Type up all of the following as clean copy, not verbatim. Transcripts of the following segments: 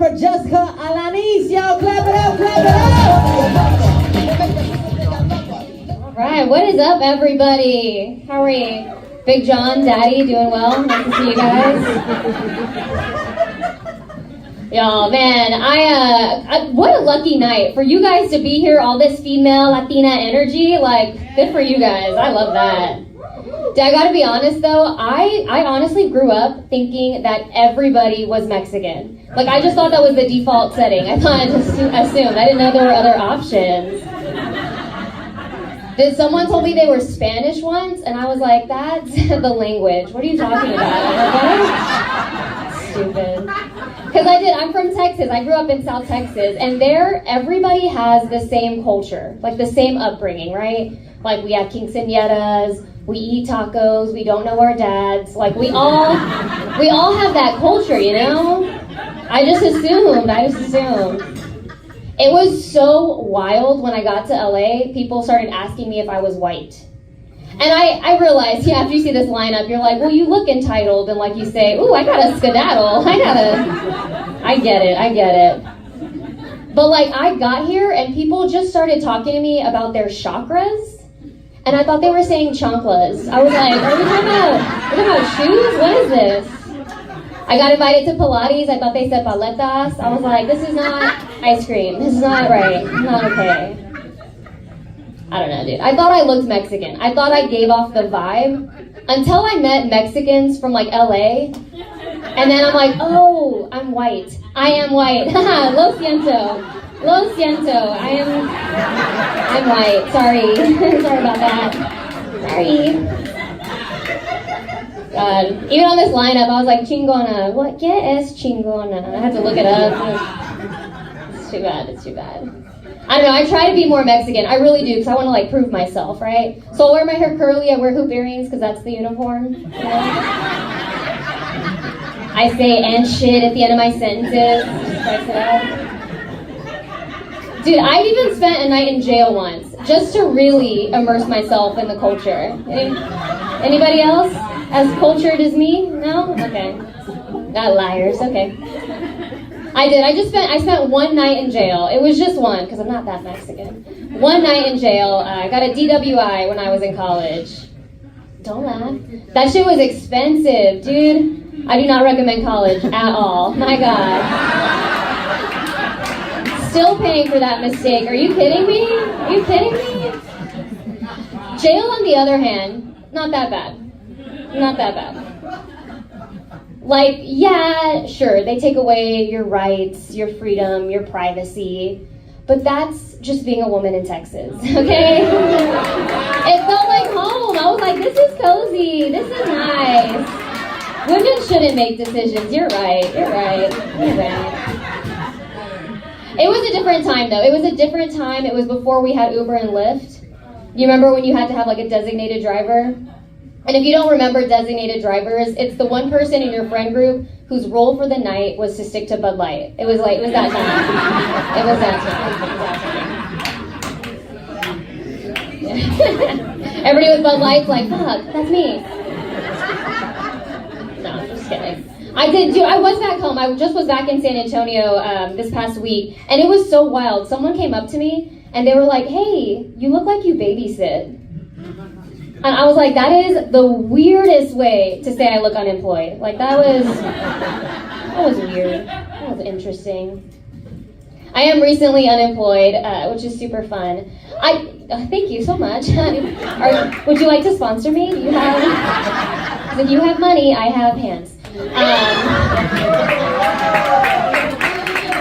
For Jessica Alanis, y'all clap it up, clap it up. All right, what is up, everybody? How are we? Big John, Daddy, doing well? Nice to see you guys. Y'all, man, I what a lucky night for you guys to be here. All this female Latina energy, like, good for you guys. I love that. I gotta be honest though, I honestly grew up thinking that everybody was Mexican. Like, I just thought that was the default setting. I thought I just assumed. I didn't know there were other options. Someone told me they were Spanish once, and I was like, that's the language. What are you talking about? Stupid. Because I'm from Texas. I grew up in South Texas, and there, everybody has the same culture, like the same upbringing, right? Like, we have quinceañeras, we eat tacos, we don't know our dads. Like, we all have that culture, you know? I just assumed. It was so wild when I got to LA, people started asking me if I was white. And I realized, yeah, after you see this lineup, you're like, well, you look entitled, and like you say, ooh, I gotta skedaddle, I get it. But like, I got here and people just started talking to me about their chakras, and I thought they were saying chanclas. I was like, are we talking about shoes? What is this? I got invited to Pilates. I thought they said paletas. I was like, this is not ice cream. This is not right. It's not okay. I don't know, dude. I thought I looked Mexican. I thought I gave off the vibe until I met Mexicans from like LA. And then I'm like, oh, I'm white. I am white. Lo siento. I'm white. Sorry. Sorry about that. Sorry. God. Even on this lineup, I was like, Chingona. What? ¿Qué es Chingona? I had to look it up. It's too bad. I don't know, I try to be more Mexican. I really do, because I want to, like, prove myself, right? So I'll wear my hair curly, I wear hoop earrings, because that's the uniform. You know? I say and shit at the end of my sentences. Spice it up. Dude, I even spent a night in jail once, just to really immerse myself in the culture. Anybody else as cultured as me? No? Okay. Not liars, okay. I did. I spent one night in jail. It was just one, because I'm not that Mexican. One night in jail. I got a DWI when I was in college. Don't laugh. That shit was expensive, dude. I do not recommend college at all. My God. Still paying for that mistake. Are you kidding me? Jail, on the other hand, not that bad. Like, yeah, sure, they take away your rights, your freedom, your privacy, but that's just being a woman in Texas, okay? It felt like home. I was like, this is cozy, this is nice. Women shouldn't make decisions. You're right. It was a different time, though. It was before we had Uber and Lyft. You remember when you had to have, like, a designated driver? And if you don't remember designated drivers, it's the one person in your friend group whose role for the night was to stick to Bud Light. It was that time. Everybody with Bud Light's like, fuck, that's me. No, I'm just kidding. I was back home. I just was back in San Antonio this past week, and it was so wild. Someone came up to me, and they were like, hey, you look like you babysit. And I was like, that is the weirdest way to say I look unemployed. Like, that was weird. That was interesting. I am recently unemployed, which is super fun. Thank you so much. Would you like to sponsor me? If you have money, I have hands.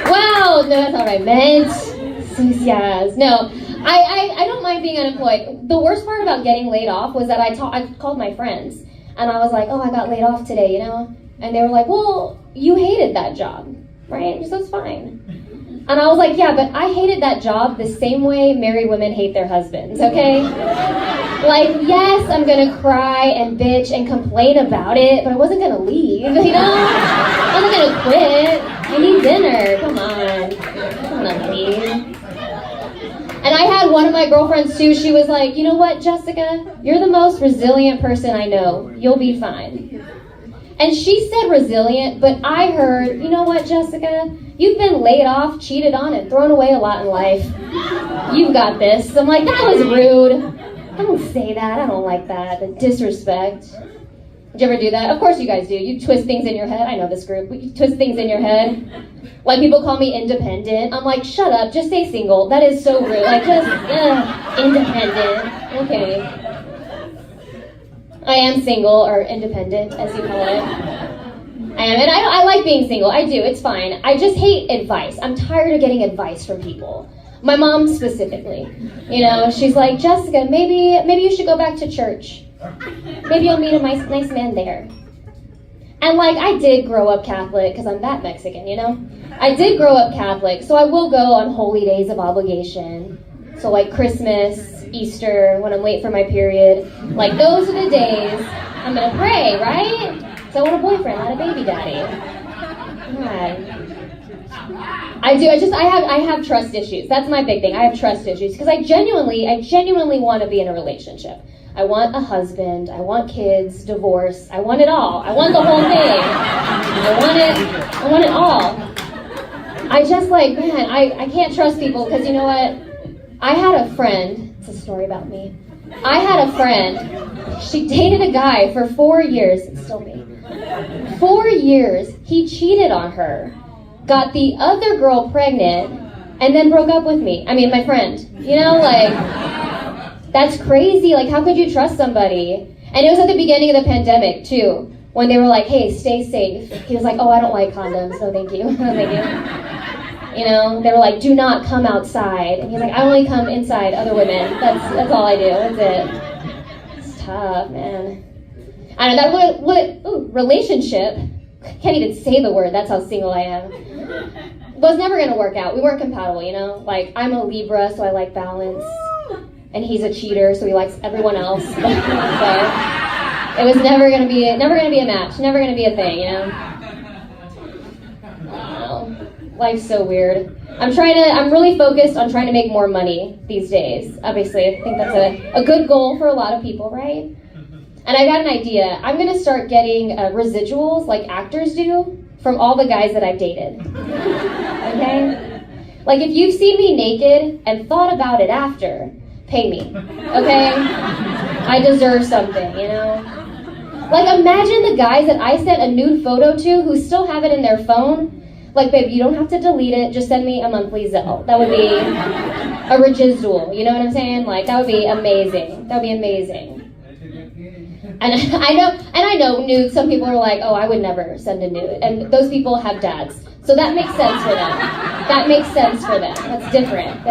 Wow, no, that's not what I meant. Sucias. No. I don't mind being unemployed. The worst part about getting laid off was that I called my friends, and I was like, oh, I got laid off today, you know? And they were like, well, you hated that job, right? So it's fine. And I was like, yeah, but I hated that job the same way married women hate their husbands, okay? Like, yes, I'm gonna cry and bitch and complain about it, but I wasn't gonna leave, you know? I wasn't gonna quit. I need dinner, come on. I'm not gonna leave. And I had one of my girlfriends too, she was like, you know what, Jessica? You're the most resilient person I know. You'll be fine. And she said resilient, but I heard, you know what, Jessica? You've been laid off, cheated on, and thrown away a lot in life. You've got this. I'm like, that was rude. Don't say that. I don't like that. The disrespect. Did you ever do that? Of course you guys do. You twist things in your head. I know this group. You twist things in your head. Like, people call me independent. I'm like, shut up. Just say single. That is so rude. Like, just, independent. Okay. I am single, or independent, as you call it. I am, and I like being single. I do. It's fine. I just hate advice. I'm tired of getting advice from people. My mom specifically. You know, she's like, Jessica, maybe you should go back to church. Maybe you'll meet a nice man there. And like, I did grow up Catholic, because I'm that Mexican, you know? I did grow up Catholic, so I will go on holy days of obligation. So like Christmas, Easter, when I'm late for my period. Like, those are the days I'm gonna pray, right? So I want a boyfriend, not a baby daddy. God. I do. I have trust issues. That's my big thing. I have trust issues because I genuinely want to be in a relationship. I want a husband. I want kids, divorce. I want it all. I want the whole thing. I want it all. I just like, man, I can't trust people because you know what? I had a friend. It's a story about me. I had a friend. She dated a guy for 4 years. It's still me. 4 years. He cheated on her. Got the other girl pregnant, and then broke up with me. I mean, my friend. You know, like, that's crazy. Like, how could you trust somebody? And it was at the beginning of the pandemic, too, when they were like, hey, stay safe. He was like, oh, I don't like condoms. No, thank you. No, thank you. You know, they were like, do not come outside. And he's like, I only come inside other women. That's all I do. That's it. It's tough, man. I know, that relationship, can't even say the word, that's how single I am, was never going to work out. We weren't compatible, you know? Like, I'm a Libra, so I like balance. And he's a cheater, so he likes everyone else. So it was never going to be a match, never going to be a thing, you know? I don't know. Life's so weird. I'm really focused on trying to make more money these days. Obviously, I think that's a good goal for a lot of people, right? And I got an idea. I'm going to start getting residuals like actors do from all the guys that I've dated. Okay? Like, if you've seen me naked and thought about it after, pay me. Okay? I deserve something, you know? Like, imagine the guys that I sent a nude photo to who still have it in their phone. Like, babe, you don't have to delete it. Just send me a monthly Zelle. That would be a residual. You know what I'm saying? Like, that would be amazing. That would be amazing. And I know nudes, some people are like, oh, I would never send a nude. And those people have dads. So that makes sense for them. That makes sense for them. That's different.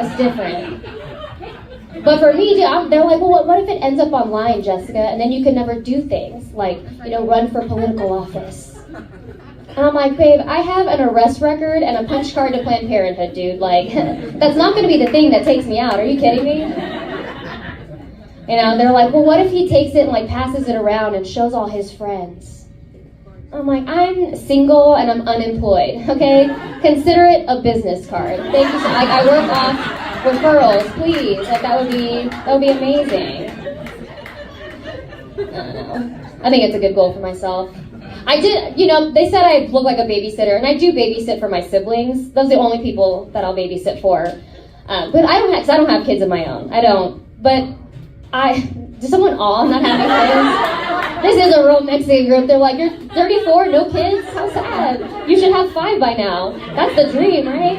But for me, they're like, well, what if it ends up online, Jessica, and then you can never do things like, you know, run for political office? And I'm like, babe, I have an arrest record and a punch card to Planned Parenthood, dude. Like, that's not going to be the thing that takes me out. Are you kidding me? You know, they're like, well, what if he takes it and like passes it around and shows all his friends? I'm like, I'm single and I'm unemployed, okay? Consider it a business card. Thank you. Like, I work off referrals, please. Like, that would be amazing. I don't know. I think it's a good goal for myself. I did, you know, they said I look like a babysitter, and I do babysit for my siblings. Those are the only people that I'll babysit for. But I don't have kids of my own. I don't. But does someone not having kids? This is a real Mexican group. They're like, you're 34, no kids? How sad. You should have 5 by now. That's the dream, right?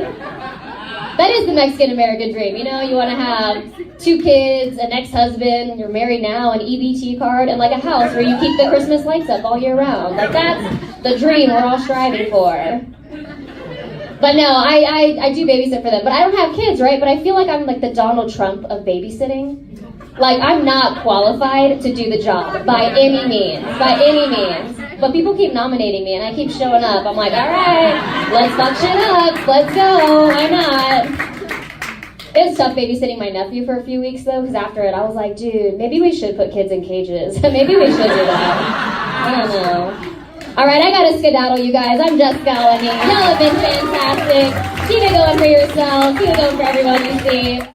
That is the Mexican-American dream, you know? You want to have 2 kids, an ex-husband, you're married now, an EBT card, and like a house where you keep the Christmas lights up all year round. Like, that's the dream we're all striving for. But no, I do babysit for them. But I don't have kids, right? But I feel like I'm like the Donald Trump of babysitting. Like, I'm not qualified to do the job by any means. But people keep nominating me, and I keep showing up. I'm like, all right, let's fuck shit up. Let's go. Why not? It was tough babysitting my nephew for a few weeks, though, because after it, I was like, dude, maybe we should put kids in cages. Maybe we should do that. I don't know. All right, I got to skedaddle, you guys. I'm just Melanie. Y'all have been fantastic. Keep it going for yourselves. Keep it going for everyone you see.